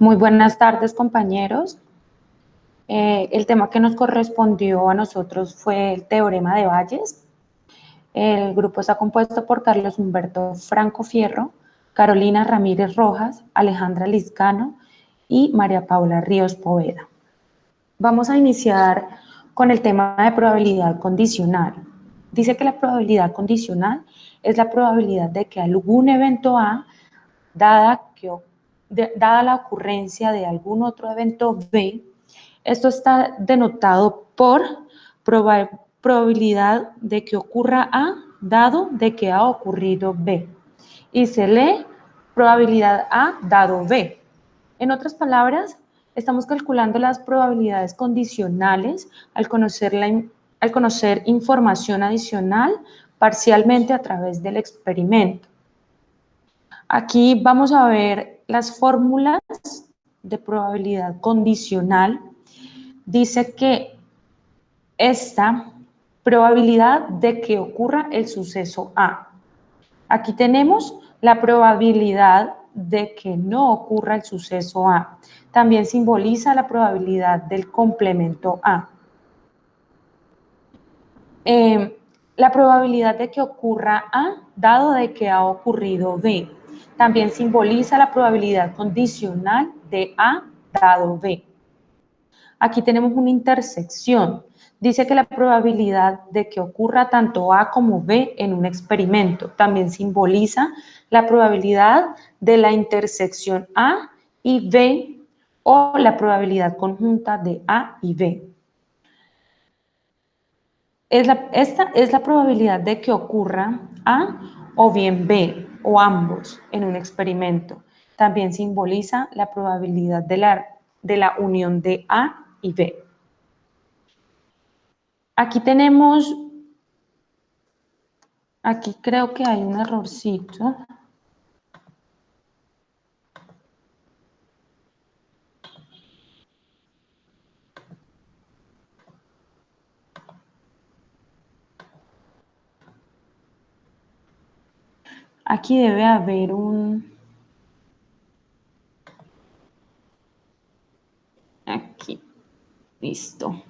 Muy buenas tardes, compañeros. El tema que nos correspondió a nosotros fue el teorema de Bayes. El grupo está compuesto por Carlos Humberto Franco Fierro, Carolina Ramírez Rojas, Alejandra Lizcano y María Paula Ríos Poveda. Vamos a iniciar con el tema de probabilidad condicional. Dice que la probabilidad condicional es la probabilidad de que algún evento A, dada la ocurrencia de algún otro evento B, esto está denotado por probabilidad de que ocurra A, dado de que ha ocurrido B. Y se lee probabilidad A dado B. En otras palabras, estamos calculando las probabilidades condicionales al conocer información adicional parcialmente a través del experimento. Aquí vamos a ver las fórmulas de probabilidad condicional. Dice que esta probabilidad de que ocurra el suceso A. Aquí tenemos la probabilidad de que no ocurra el suceso A. También simboliza la probabilidad del complemento A. La probabilidad de que ocurra A, dado de que ha ocurrido B. También simboliza la probabilidad condicional de A, dado B. Aquí tenemos una intersección. Dice que la probabilidad de que ocurra tanto A como B en un experimento también simboliza la probabilidad de la intersección A y B o la probabilidad conjunta de A y B. Esta es la probabilidad de que ocurra A o bien B o ambos en un experimento. También simboliza la probabilidad de la unión de A y B. Aquí creo que hay un errorcito. Aquí debe haber aquí, listo.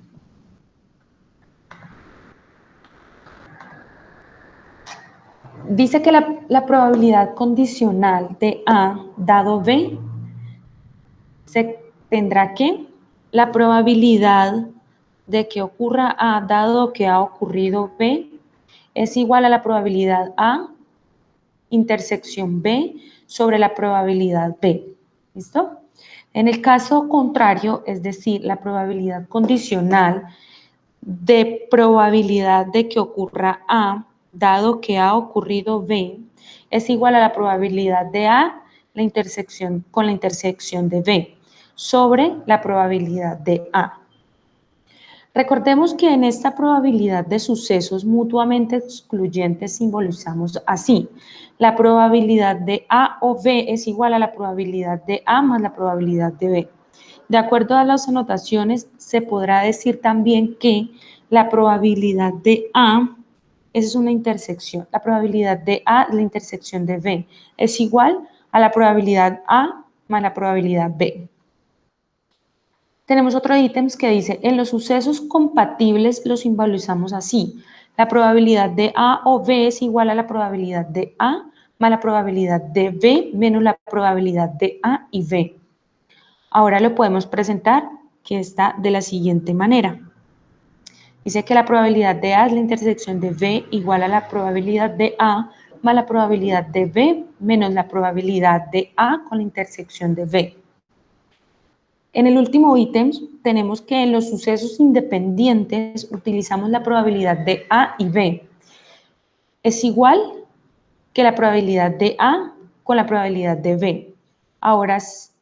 Dice que la probabilidad condicional de A dado B se tendrá que la probabilidad de que ocurra A dado que ha ocurrido B es igual a la probabilidad A intersección B sobre la probabilidad B. ¿Listo? En el caso contrario, es decir, la probabilidad condicional de probabilidad de que ocurra A, dado que ha ocurrido B, es igual a la probabilidad de A con la intersección de B sobre la probabilidad de A. Recordemos que en esta probabilidad de sucesos mutuamente excluyentes simbolizamos así. La probabilidad de A o B es igual a la probabilidad de A más la probabilidad de B. De acuerdo a las anotaciones, se podrá decir también que la probabilidad de A, esa es una intersección, la probabilidad de A, la intersección de B, es igual a la probabilidad A más la probabilidad B. Tenemos otro ítem que dice, en los sucesos compatibles los simbolizamos así. La probabilidad de A o B es igual a la probabilidad de A más la probabilidad de B menos la probabilidad de A y B. Ahora lo podemos presentar que está de la siguiente manera. Dice que la probabilidad de A es la intersección de B igual a la probabilidad de A más la probabilidad de B menos la probabilidad de A con la intersección de B. En el último ítem tenemos que en los sucesos independientes utilizamos la probabilidad de A y B. Es igual que la probabilidad de A con la probabilidad de B. Ahora se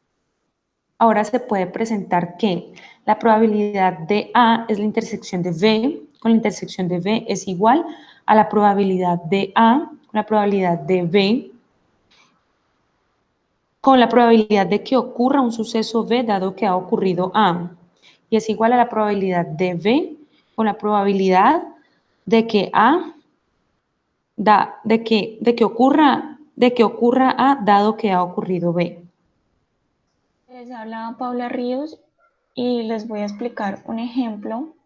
puede presentar que la probabilidad de A es la intersección de B con la intersección de B es igual a la probabilidad de A con la probabilidad de B con la probabilidad de que ocurra un suceso B dado que ha ocurrido A. Y es igual a la probabilidad de B con la probabilidad de que A de que ocurra A dado que ha ocurrido B. Les habla Paula Ríos y les voy a explicar un ejemplo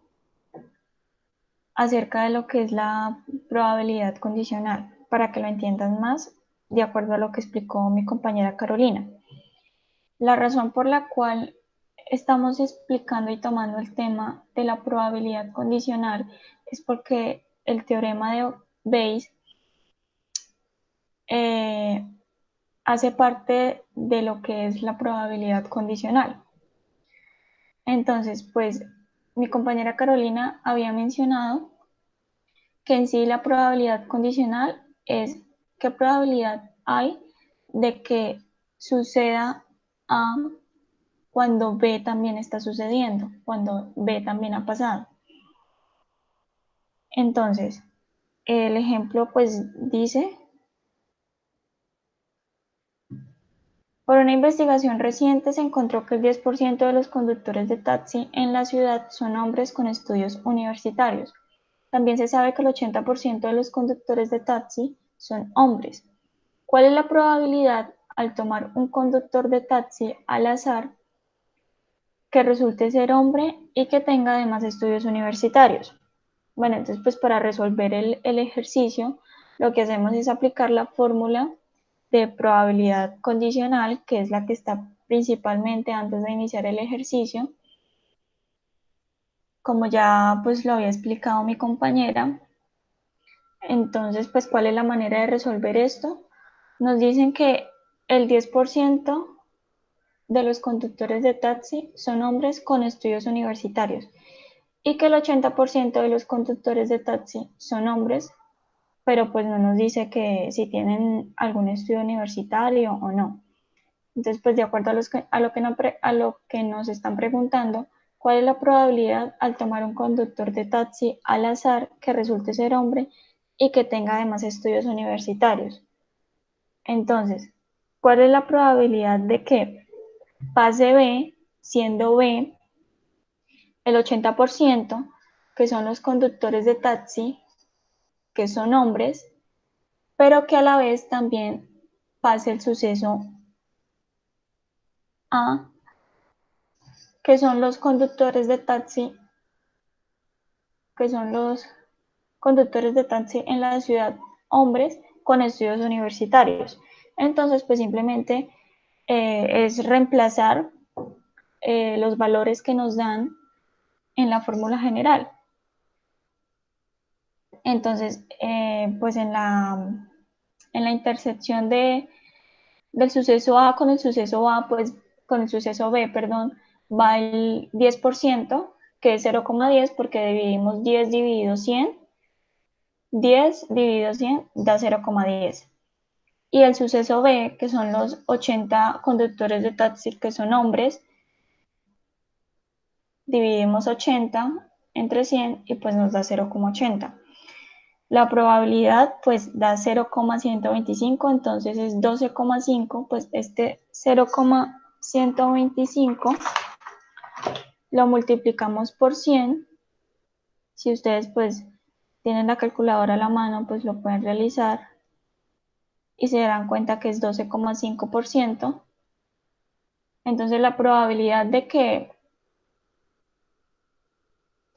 acerca de lo que es la probabilidad condicional, para que lo entiendan más de acuerdo a lo que explicó mi compañera Carolina. La razón por la cual estamos explicando y tomando el tema de la probabilidad condicional es porque el teorema de Bayes eh, hace parte de lo que es la probabilidad condicional. Entonces, pues mi compañera Carolina había mencionado que en sí la probabilidad condicional es qué probabilidad hay de que suceda A cuando B también está sucediendo, cuando B también ha pasado. Entonces, el ejemplo pues dice, por una investigación reciente se encontró que el 10% de los conductores de taxi en la ciudad son hombres con estudios universitarios. También se sabe que el 80% de los conductores de taxi son hombres. ¿Cuál es la probabilidad al tomar un conductor de taxi al azar que resulte ser hombre y que tenga además estudios universitarios? Bueno, entonces pues para resolver el ejercicio lo que hacemos es aplicar la fórmula de probabilidad condicional, que es la que está principalmente antes de iniciar el ejercicio. Como ya pues lo había explicado mi compañera, entonces pues ¿cuál es la manera de resolver esto? Nos dicen que el 10% de los conductores de taxi son hombres con estudios universitarios y que el 80% de los conductores de taxi son hombres, pero pues no nos dice que si tienen algún estudio universitario o no. Entonces, pues de acuerdo a lo que nos están preguntando, ¿cuál es la probabilidad al tomar un conductor de taxi al azar que resulte ser hombre y que tenga además estudios universitarios? Entonces, ¿cuál es la probabilidad de que pase B, siendo B el 80%, que son los conductores de taxi, que son hombres, pero que a la vez también pase el suceso A, que son los conductores de taxi, que son los conductores de taxi en la ciudad, hombres con estudios universitarios? Entonces, pues simplemente es reemplazar los valores que nos dan en la fórmula general. Entonces, pues en la intersección del suceso A con el suceso A, pues con el suceso B, perdón, va el 10%, que es 0,10 porque dividimos 10 dividido 100, 10 dividido 100 da 0,10. Y el suceso B, que son los 80 conductores de taxi que son hombres, dividimos 80 entre 100 y pues nos da 0,80. La probabilidad pues da 0,125, entonces es 12,5, pues este 0,125 lo multiplicamos por 100. Si ustedes pues tienen la calculadora a la mano, pues lo pueden realizar y se darán cuenta que es 12,5%. Entonces la probabilidad de que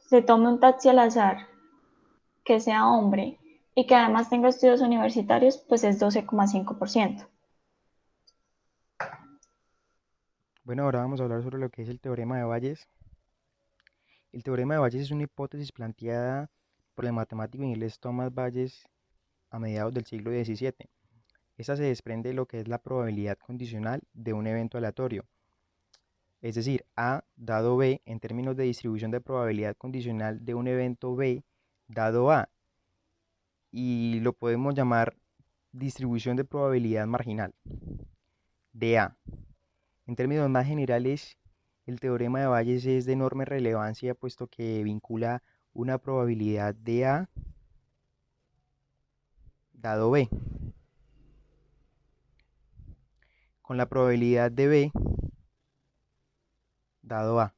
se tome un taxi al azar, que sea hombre y que además tenga estudios universitarios, pues es 12,5%. Bueno, ahora vamos a hablar sobre lo que es el teorema de Bayes. El teorema de Bayes es una hipótesis planteada por el matemático inglés Thomas Bayes a mediados del siglo XVII. Esta se desprende de lo que es la probabilidad condicional de un evento aleatorio, es decir, A dado B en términos de distribución de probabilidad condicional de un evento B dado A, y lo podemos llamar distribución de probabilidad marginal de A. En términos más generales, el teorema de Bayes es de enorme relevancia puesto que vincula una probabilidad de A dado B con la probabilidad de B dado A.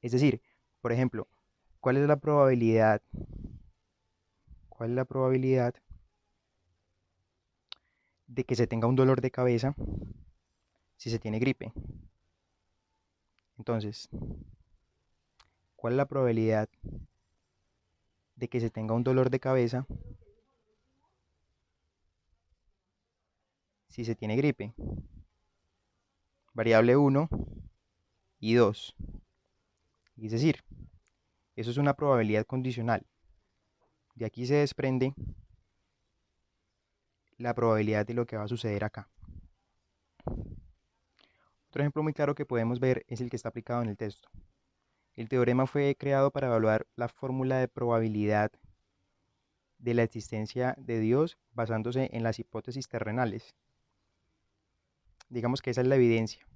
Es decir, por ejemplo, ¿cuál es la probabilidad? ¿Cuál es la probabilidad de que se tenga un dolor de cabeza si se tiene gripe. Entonces, ¿cuál es la probabilidad de que se tenga un dolor de cabeza si se tiene gripe? Variable 1 y 2. Es decir, eso es una probabilidad condicional. De aquí se desprende la probabilidad de lo que va a suceder acá. Otro ejemplo muy claro que podemos ver es el que está aplicado en el texto. El teorema fue creado para evaluar la fórmula de probabilidad de la existencia de Dios basándose en las hipótesis terrenales. Digamos que esa es la evidencia.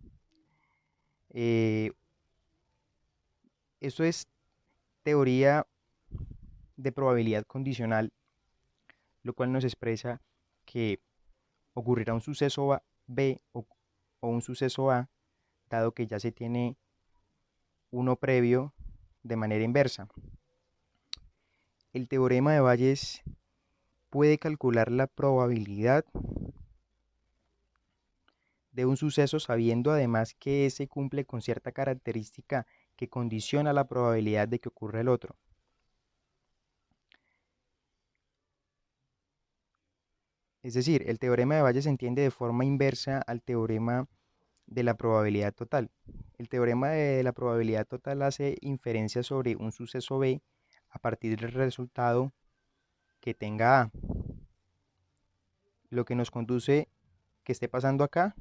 Esto es teoría de probabilidad condicional, lo cual nos expresa que ocurrirá un suceso B o un suceso A, dado que ya se tiene uno previo de manera inversa. El teorema de Bayes puede calcular la probabilidad de un suceso sabiendo además que ese cumple con cierta característica que condiciona la probabilidad de que ocurra el otro. Es decir, el teorema de Bayes se entiende de forma inversa al teorema de la probabilidad total. El teorema de la probabilidad total hace inferencia sobre un suceso B a partir del resultado que tenga A. Lo que nos conduce que esté pasando acá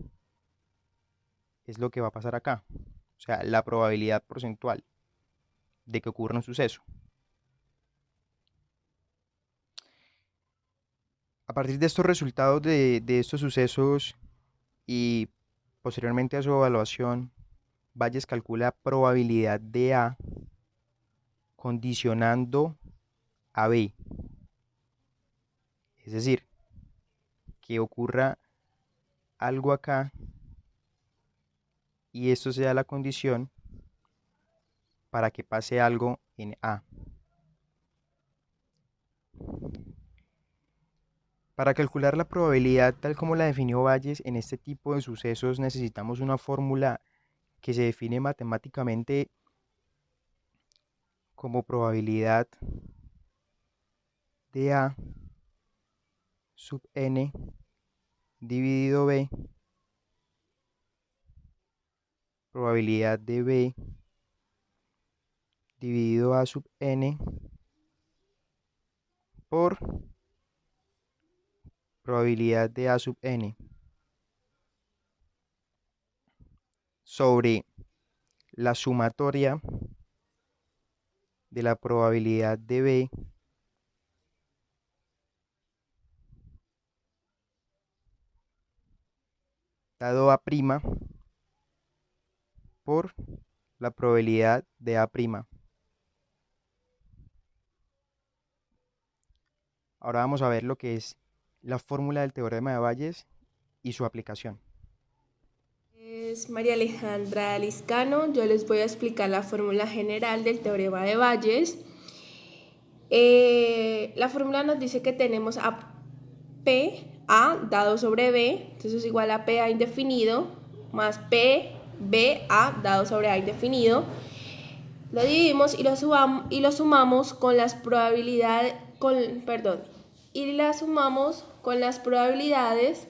es lo que va a pasar acá. O sea, la probabilidad porcentual de que ocurra un suceso. A partir de estos resultados de estos sucesos y posteriormente a su evaluación, Bayes calcula probabilidad de A condicionando a B. Es decir, que ocurra algo acá y esto sea la condición para que pase algo en A. Para calcular la probabilidad tal como la definió Bayes en este tipo de sucesos necesitamos una fórmula que se define matemáticamente como probabilidad de A sub n dividido B, probabilidad de B dividido A sub n por probabilidad de A sub n sobre la sumatoria de la probabilidad de B dado A' por la probabilidad de A'. Ahora vamos a ver lo que es la fórmula del teorema de Bayes y su aplicación. Es María Alejandra Liscano. Yo les voy a explicar la fórmula general del teorema de Bayes. La fórmula nos dice que tenemos a P A dado sobre B, entonces es igual a P A indefinido, más P B A dado sobre A indefinido. Lo dividimos y lo sumamos con las probabilidades, y la sumamos con las probabilidades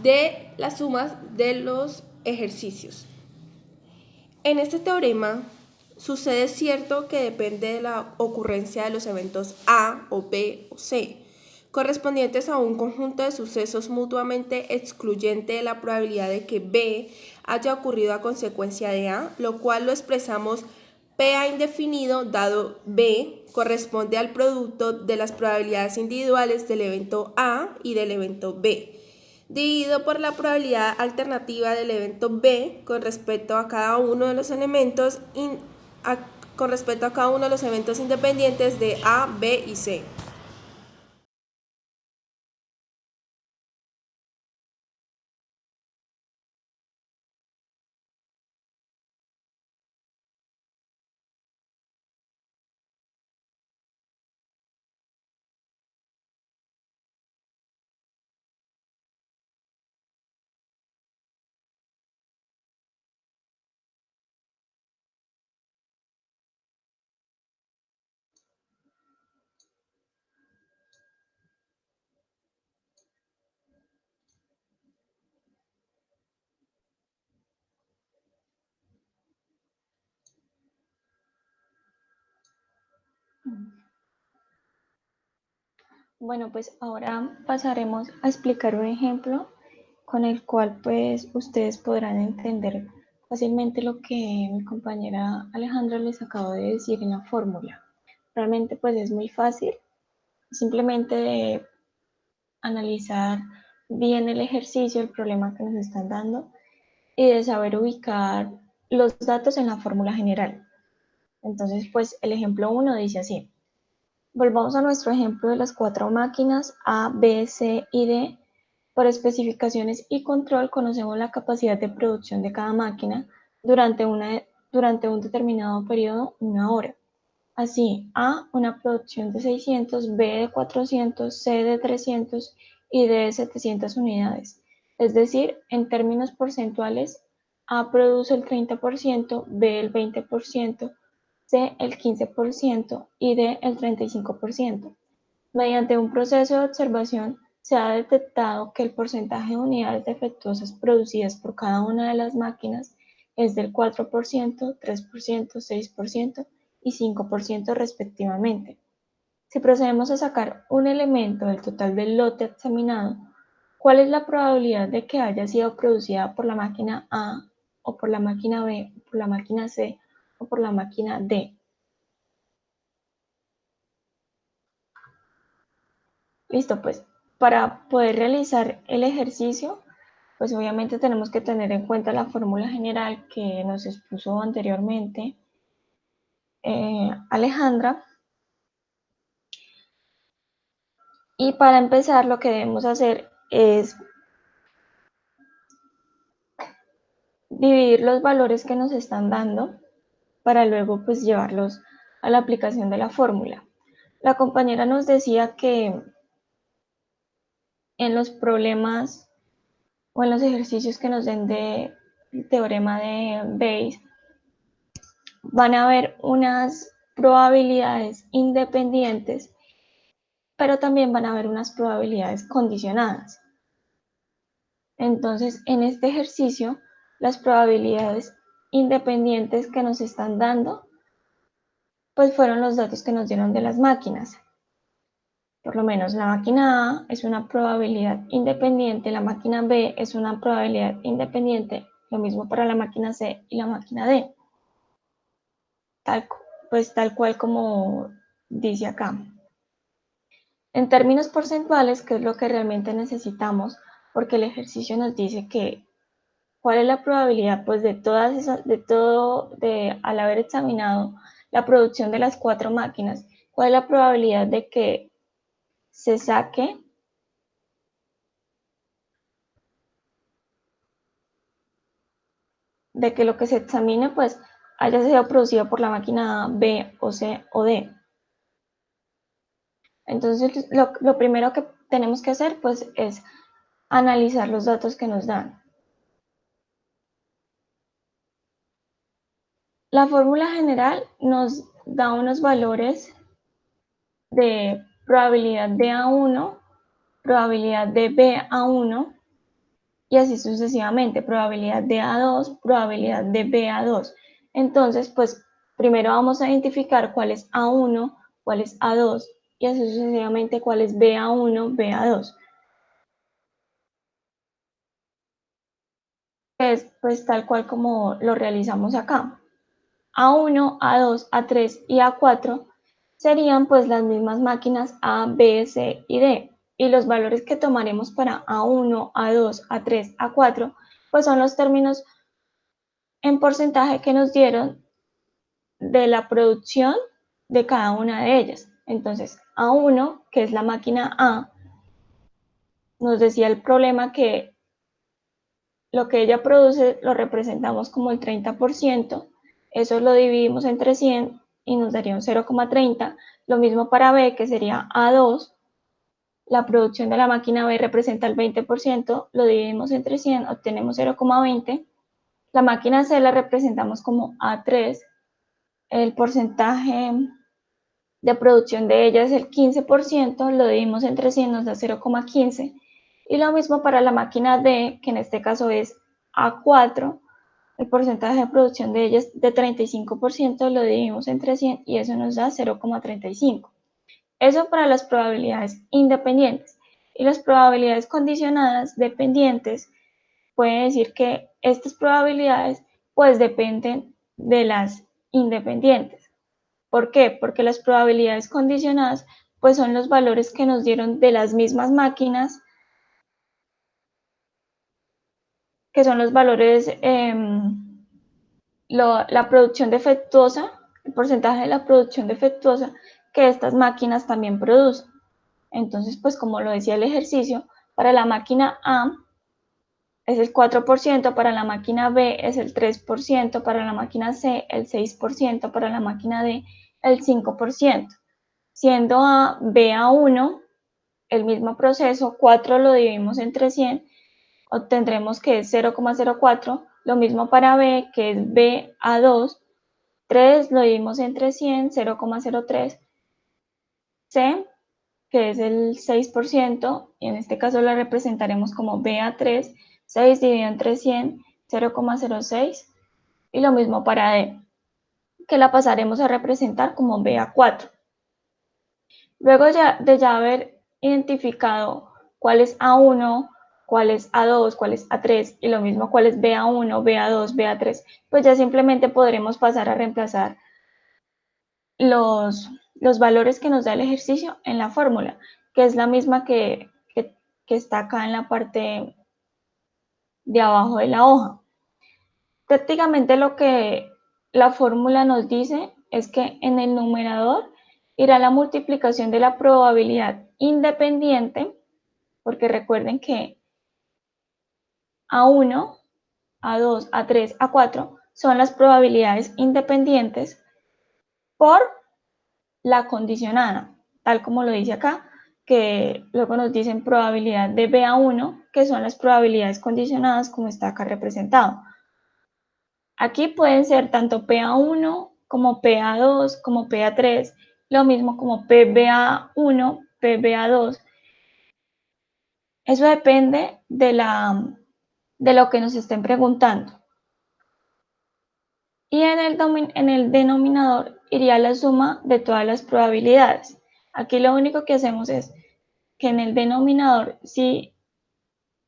de las sumas de los ejercicios. En este teorema sucede cierto que depende de la ocurrencia de los eventos A o B o C, correspondientes a un conjunto de sucesos mutuamente excluyente de la probabilidad de que B haya ocurrido a consecuencia de A, lo cual lo expresamos PA indefinido dado B corresponde al producto de las probabilidades individuales del evento A y del evento B, dividido por la probabilidad alternativa del evento B con respecto a cada uno de los elementos independientes de A, B y C. Bueno, pues ahora pasaremos a explicar un ejemplo con el cual pues ustedes podrán entender fácilmente lo que mi compañera Alejandra les acabó de decir en la fórmula. Realmente pues es muy fácil, simplemente de analizar bien el ejercicio, el problema que nos están dando y de saber ubicar los datos en la fórmula general. Entonces pues el ejemplo 1 dice así. Volvamos a nuestro ejemplo de las 4 máquinas A, B, C y D. Por especificaciones y control conocemos la capacidad de producción de cada máquina durante un determinado periodo, 1 hora. Así, A, una producción de 600, B de 400, C de 300 y D de 700 unidades. Es decir, en términos porcentuales, A produce el 30%, B el 20%, C el 15% y D el 35%. Mediante un proceso de observación se ha detectado que el porcentaje de unidades defectuosas producidas por cada una de las máquinas es del 4%, 3%, 6% y 5% respectivamente. Si procedemos a sacar un elemento del total del lote examinado, ¿cuál es la probabilidad de que haya sido producida por la máquina A o por la máquina B, o por la máquina C o por la máquina D? Listo, pues para poder realizar el ejercicio, pues obviamente tenemos que tener en cuenta la fórmula general que nos expuso anteriormente Alejandra. Y para empezar lo que debemos hacer es dividir los valores que nos están dando para luego pues llevarlos a la aplicación de la fórmula. La compañera nos decía que en los problemas o en los ejercicios que nos den de teorema de Bayes van a haber unas probabilidades independientes, pero también van a haber unas probabilidades condicionadas. Entonces, en este ejercicio, las probabilidades independientes que nos están dando, pues fueron los datos que nos dieron de las máquinas. Por lo menos la máquina A es una probabilidad independiente, la máquina B es una probabilidad independiente, lo mismo para la máquina C y la máquina D. Tal cual como dice acá. En términos porcentuales, que es lo que realmente necesitamos, porque el ejercicio nos dice que cuál es la probabilidad pues de todas esas, al haber examinado la producción de las 4 máquinas, cuál es la probabilidad de que se saque de que lo que se examine pues haya sido producido por la máquina A, B o C o D. Entonces lo primero que tenemos que hacer pues es analizar los datos que nos dan. La fórmula general nos da unos valores de probabilidad de A1, probabilidad de BA1 y así sucesivamente, probabilidad de A2, probabilidad de BA2. Entonces, pues primero vamos a identificar cuál es A1, cuál es A2 y así sucesivamente cuál es BA1, BA2. Es pues tal cual como lo realizamos acá. A1, A2, A3 y A4 serían pues las mismas máquinas A, B, C y D. Y los valores que tomaremos para A1, A2, A3, A4 pues son los términos en porcentaje que nos dieron de la producción de cada una de ellas. Entonces, A1, que es la máquina A, nos decía el problema que lo que ella produce lo representamos como el 30%, eso lo dividimos entre 100 y nos daría un 0,30. Lo mismo para B, que sería A2, la producción de la máquina B representa el 20%, lo dividimos entre 100, obtenemos 0,20. La máquina C la representamos como A3, el porcentaje de producción de ella es el 15%, lo dividimos entre 100, nos da 0,15. Y lo mismo para la máquina D, que en este caso es A4, el porcentaje de producción de ellas de 35%, lo dividimos entre 100 y eso nos da 0,35. Eso para las probabilidades independientes. Y las probabilidades condicionadas dependientes, puede decir que estas probabilidades pues dependen de las independientes. ¿Por qué? Porque las probabilidades condicionadas pues son los valores que nos dieron de las mismas máquinas, que son los valores, la producción defectuosa, el porcentaje de la producción defectuosa que estas máquinas también producen. Entonces, pues como lo decía el ejercicio, para la máquina A es el 4%, para la máquina B es el 3%, para la máquina C el 6%, para la máquina D el 5%. Siendo A BA1 el mismo proceso, 4 lo dividimos entre 100, obtendremos que es 0,04, lo mismo para B, que es BA2, 3 lo dividimos entre 100, 0,03, C, que es el 6%, y en este caso la representaremos como BA3, 6 dividido entre 100, 0,06, y lo mismo para D, que la pasaremos a representar como BA4. Luego de ya haber identificado cuál es A1, cuál es A2, cuál es A3 y lo mismo cuál es BA1, BA2, BA3, pues ya simplemente podremos pasar a reemplazar los valores que nos da el ejercicio en la fórmula, que es la misma que está acá en la parte de abajo de la hoja. Prácticamente lo que la fórmula nos dice es que en el numerador irá la multiplicación de la probabilidad independiente, porque recuerden que A1, A2, A3, A4 son las probabilidades independientes por la condicionada, tal como lo dice acá, que luego nos dicen probabilidad de BA1, que son las probabilidades condicionadas como está acá representado. Aquí pueden ser tanto PA1 como PA2 como PA3, lo mismo como PBA1, PBA2. Eso depende de lo que nos estén preguntando. Y en el denominador iría la suma de todas las probabilidades. Aquí lo único que hacemos es que en el denominador, si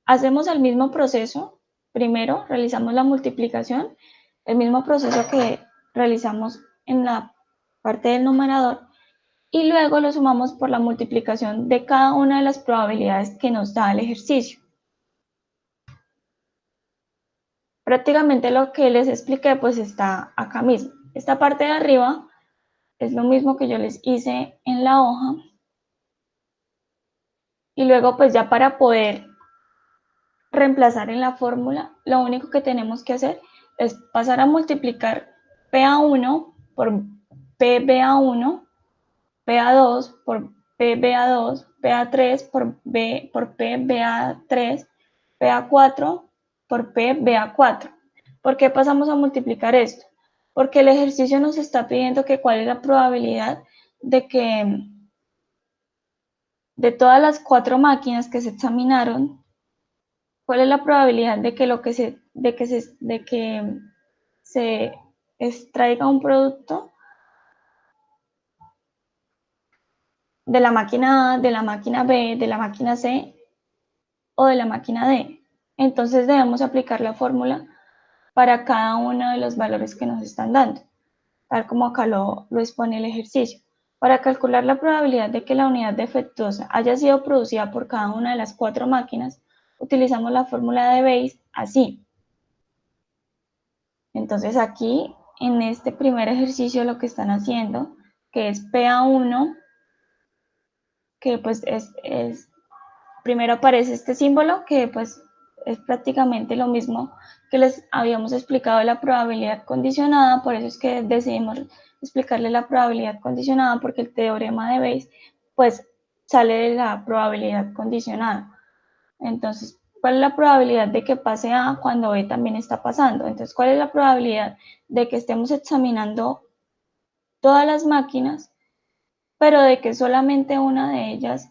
hacemos el mismo proceso, primero realizamos la multiplicación, el mismo proceso que realizamos en la parte del numerador, y luego lo sumamos por la multiplicación de cada una de las probabilidades que nos da el ejercicio. Prácticamente lo que les expliqué pues está acá mismo. Esta parte de arriba es lo mismo que yo les hice en la hoja, y luego pues ya para poder reemplazar en la fórmula, lo único que tenemos que hacer es pasar a multiplicar PA1 por PBA1, PA2 por PBA2, PA3 por PBA3, PA4 por PBA4. ¿Por qué pasamos a multiplicar esto? Porque el ejercicio nos está pidiendo que cuál es la probabilidad de que de todas las 4 máquinas que se examinaron, ¿cuál es la probabilidad de que se extraiga un producto de la máquina A, de la máquina B, de la máquina C o de la máquina D? Entonces debemos aplicar la fórmula para cada uno de los valores que nos están dando, tal como acá lo expone el ejercicio. Para calcular la probabilidad de que la unidad defectuosa haya sido producida por cada una de las 4 máquinas, utilizamos la fórmula de Bayes así. Entonces aquí, en este primer ejercicio, lo que están haciendo, que es PA1, que pues primero aparece este símbolo, que pues es prácticamente lo mismo que les habíamos explicado de la probabilidad condicionada, por eso es que decidimos explicarle la probabilidad condicionada, porque el teorema de Bayes pues sale de la probabilidad condicionada. Entonces, ¿cuál es la probabilidad de que pase A cuando B también está pasando? Entonces, ¿cuál es la probabilidad de que estemos examinando todas las máquinas, pero de que solamente una de ellas,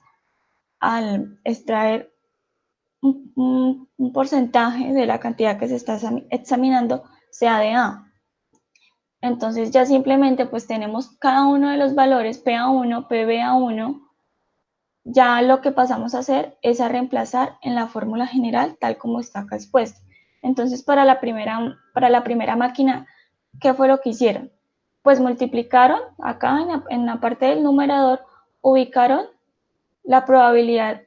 al extraer un porcentaje de la cantidad que se está examinando, sea de A. Entonces ya simplemente pues tenemos cada uno de los valores PA1, PBA1. Ya lo que pasamos a hacer es a reemplazar en la fórmula general tal como está acá expuesto. Entonces para la primera máquina, ¿qué fue lo que hicieron? Pues multiplicaron acá en la parte del numerador, ubicaron la probabilidad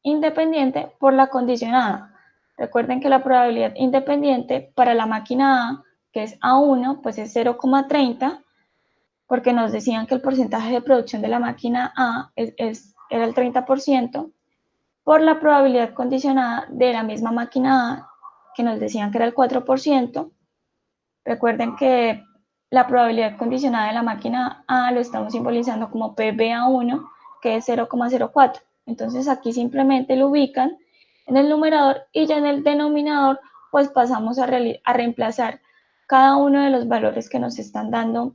independiente por la condicionada. Recuerden que la probabilidad independiente para la máquina A, que es A1, pues es 0,30, porque nos decían que el porcentaje de producción de la máquina A era el 30%, por la probabilidad condicionada de la misma máquina A, que nos decían que era el 4%. Recuerden que la probabilidad condicionada de la máquina A lo estamos simbolizando como PBA1, que es 0,04. Entonces aquí simplemente lo ubican en el numerador y ya en el denominador pues pasamos a reemplazar cada uno de los valores que nos están dando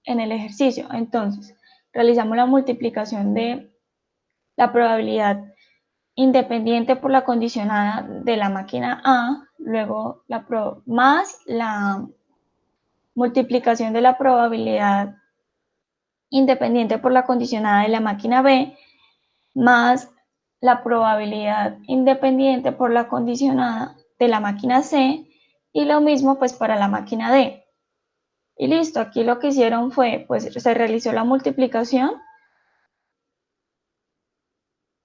en el ejercicio. Entonces realizamos la multiplicación de la probabilidad independiente por la condicionada de la máquina A, luego más la multiplicación de la probabilidad independiente por la condicionada de la máquina B, más la probabilidad independiente por la condicionada de la máquina C, y lo mismo pues para la máquina D. Y listo, aquí lo que hicieron fue, pues se realizó la multiplicación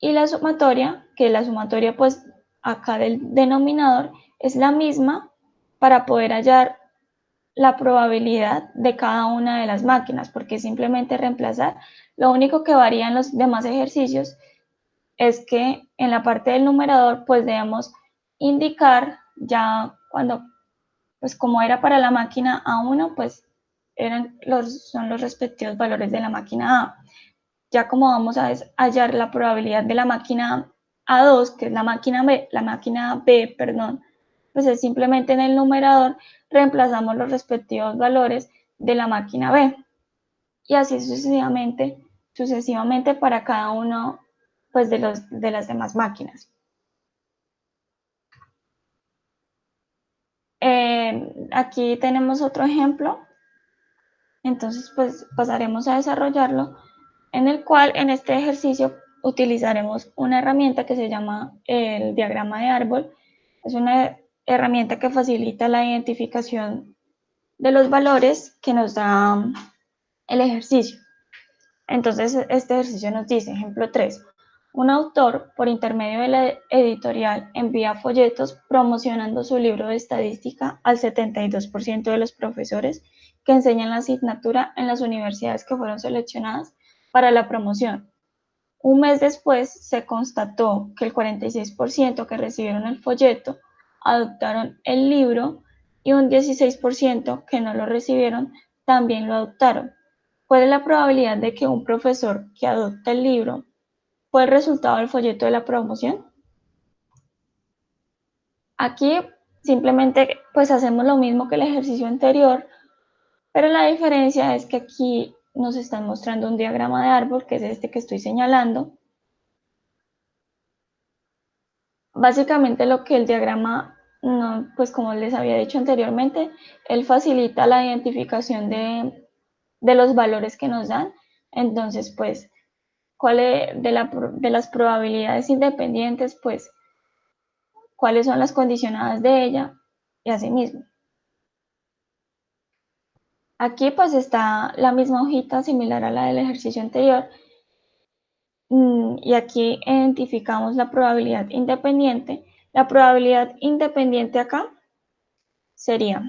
y la sumatoria, que la sumatoria pues acá del denominador es la misma para poder hallar la probabilidad de cada una de las máquinas, porque simplemente reemplazar. Lo único que varía en los demás ejercicios es que en la parte del numerador pues debemos indicar ya cuando, pues como era para la máquina A1, pues son los respectivos valores de la máquina A. Ya como vamos a hallar la probabilidad de la máquina A2, que es la máquina B, perdón, pues es simplemente en el numerador reemplazamos los respectivos valores de la máquina B. Y así sucesivamente para cada uno pues, de las demás máquinas. Aquí tenemos otro ejemplo. Entonces, pues pasaremos a desarrollarlo, en el cual en este ejercicio utilizaremos una herramienta que se llama el diagrama de árbol. Es una herramienta que facilita la identificación de los valores que nos da el ejercicio. Entonces, este ejercicio nos dice, ejemplo 3, un autor, por intermedio de la editorial, envía folletos promocionando su libro de estadística al 72% de los profesores que enseñan la asignatura en las universidades que fueron seleccionadas para la promoción. Un mes después, se constató que el 46% que recibieron el folleto adoptaron el libro y un 16% que no lo recibieron también lo adoptaron. ¿Cuál es la probabilidad de que un profesor que adopta el libro fue el resultado del folleto de la promoción? Aquí simplemente pues hacemos lo mismo que el ejercicio anterior, pero la diferencia es que aquí nos están mostrando un diagrama de árbol, que es este que estoy señalando. Básicamente lo que el diagrama, pues como les había dicho anteriormente, él facilita la identificación de los valores que nos dan. Entonces, pues, de las probabilidades independientes, pues, cuáles son las condicionadas de ella y así mismo. Aquí pues está la misma hojita similar a la del ejercicio anterior, y aquí identificamos la probabilidad independiente. La probabilidad independiente acá sería,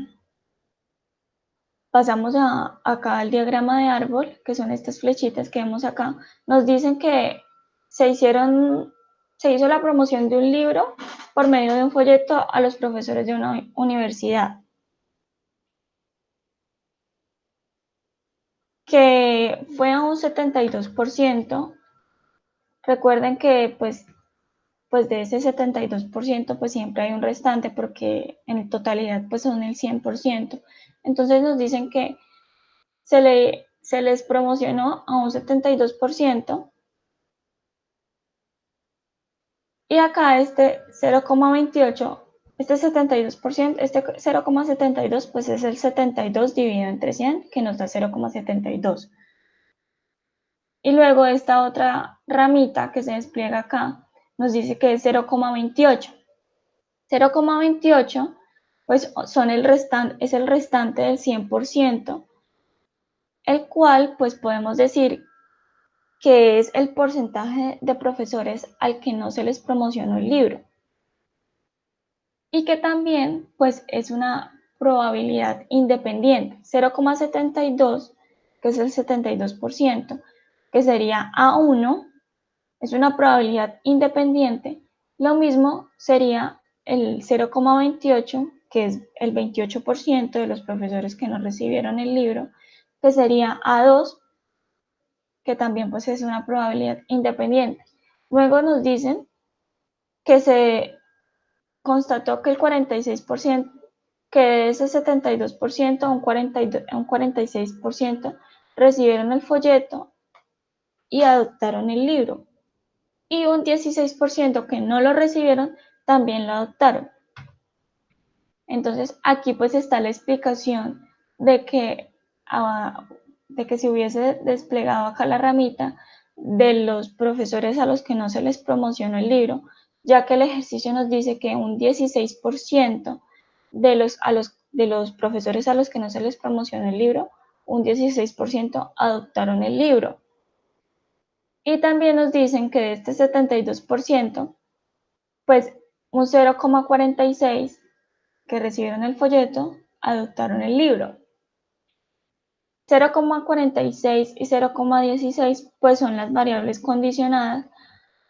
pasamos acá al diagrama de árbol, que son estas flechitas que vemos acá, nos dicen que se hizo la promoción de un libro por medio de un folleto a los profesores de una universidad, que fue a un 72%. Recuerden que pues de ese 72% pues siempre hay un restante, porque en totalidad pues son el 100%. Entonces nos dicen que se les promocionó a un 72%, y acá este 0,28 este 72%, este 0,72 pues es el 72 dividido entre 100 que nos da 0,72. Y luego esta otra ramita que se despliega acá nos dice que es 0,28. 0,28 pues es el restante del 100%, el cual pues podemos decir que es el porcentaje de profesores al que no se les promocionó el libro. Y que también pues es una probabilidad independiente, 0,72, que es el 72%, que sería A1, es una probabilidad independiente. Lo mismo sería el 0,28, que es el 28% de los profesores que no recibieron el libro, que sería A2, que también pues es una probabilidad independiente. Luego nos dicen que se constató que el 46%, que de ese 72%, un 46% recibieron el folleto y adoptaron el libro. Y un 16% que no lo recibieron también lo adoptaron. Entonces aquí pues está la explicación de que se hubiese desplegado acá la ramita de los profesores a los que no se les promocionó el libro, ya que el ejercicio nos dice que un 16% de los profesores a los que no se les promocionó el libro, un 16% adoptaron el libro. Y también nos dicen que de este 72%, pues un 0,46 que recibieron el folleto adoptaron el libro. 0,46 y 0,16 pues son las variables condicionadas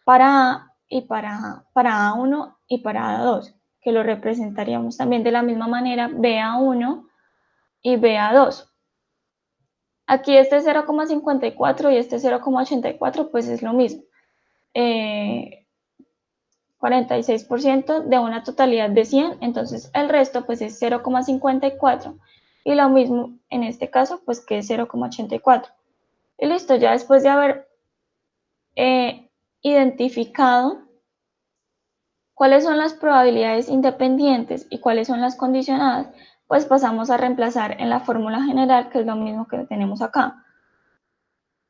para A y para A1 y para A2, que lo representaríamos también de la misma manera BA1 y BA2. Aquí este 0,54 y este 0,84 pues es lo mismo. 46% de una totalidad de 100, entonces el resto pues es 0,54 y lo mismo en este caso pues que es 0,84. Y listo, ya después de haber identificado cuáles son las probabilidades independientes y cuáles son las condicionadas, pues pasamos a reemplazar en la fórmula general, que es lo mismo que tenemos acá.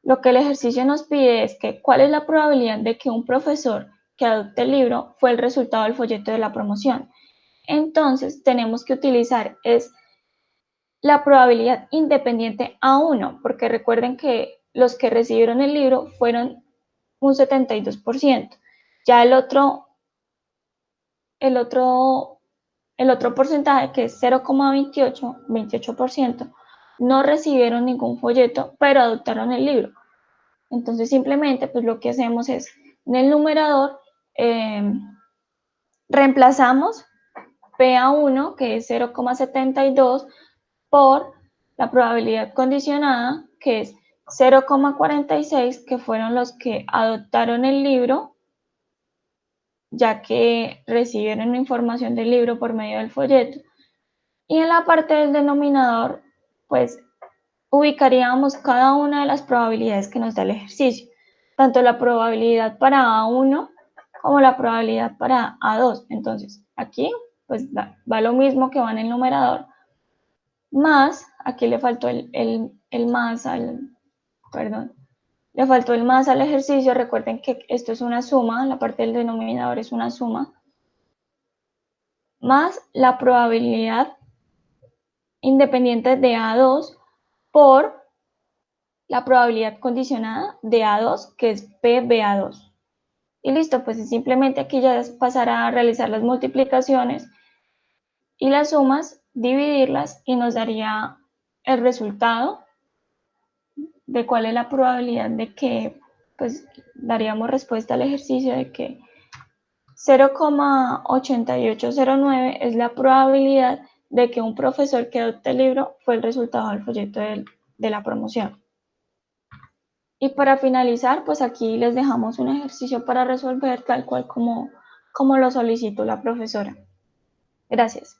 Lo que el ejercicio nos pide es que cuál es la probabilidad de que un profesor que adopte el libro fue el resultado del folleto de la promoción. Entonces tenemos que utilizar es la probabilidad independiente A1, porque recuerden que los que recibieron el libro fueron un 72%. Ya el otro porcentaje, que es 0,28%, no recibieron ningún folleto, pero adoptaron el libro. Entonces simplemente pues lo que hacemos es en el numerador reemplazamos PA1, que es 0,72, por la probabilidad condicionada, que es 0,46, que fueron los que adoptaron el libro, ya que recibieron información del libro por medio del folleto. Y en la parte del denominador, pues ubicaríamos cada una de las probabilidades que nos da el ejercicio, tanto la probabilidad para A1 como la probabilidad para A2. Entonces, aquí pues va lo mismo que va en el numerador, más, aquí le faltó el más le faltó el más al ejercicio. Recuerden que esto es una suma, la parte del denominador es una suma, más la probabilidad independiente de A2 por la probabilidad condicionada de A2, que es PBA2. Y listo, pues simplemente aquí ya es pasar a realizar las multiplicaciones y las sumas, dividirlas y nos daría el resultado de cuál es la probabilidad de que, pues daríamos respuesta al ejercicio de que 0,8809 es la probabilidad de que un profesor que adopte el libro fue el resultado del folleto de la promoción. Y para finalizar, pues aquí les dejamos un ejercicio para resolver tal cual como lo solicitó la profesora. Gracias.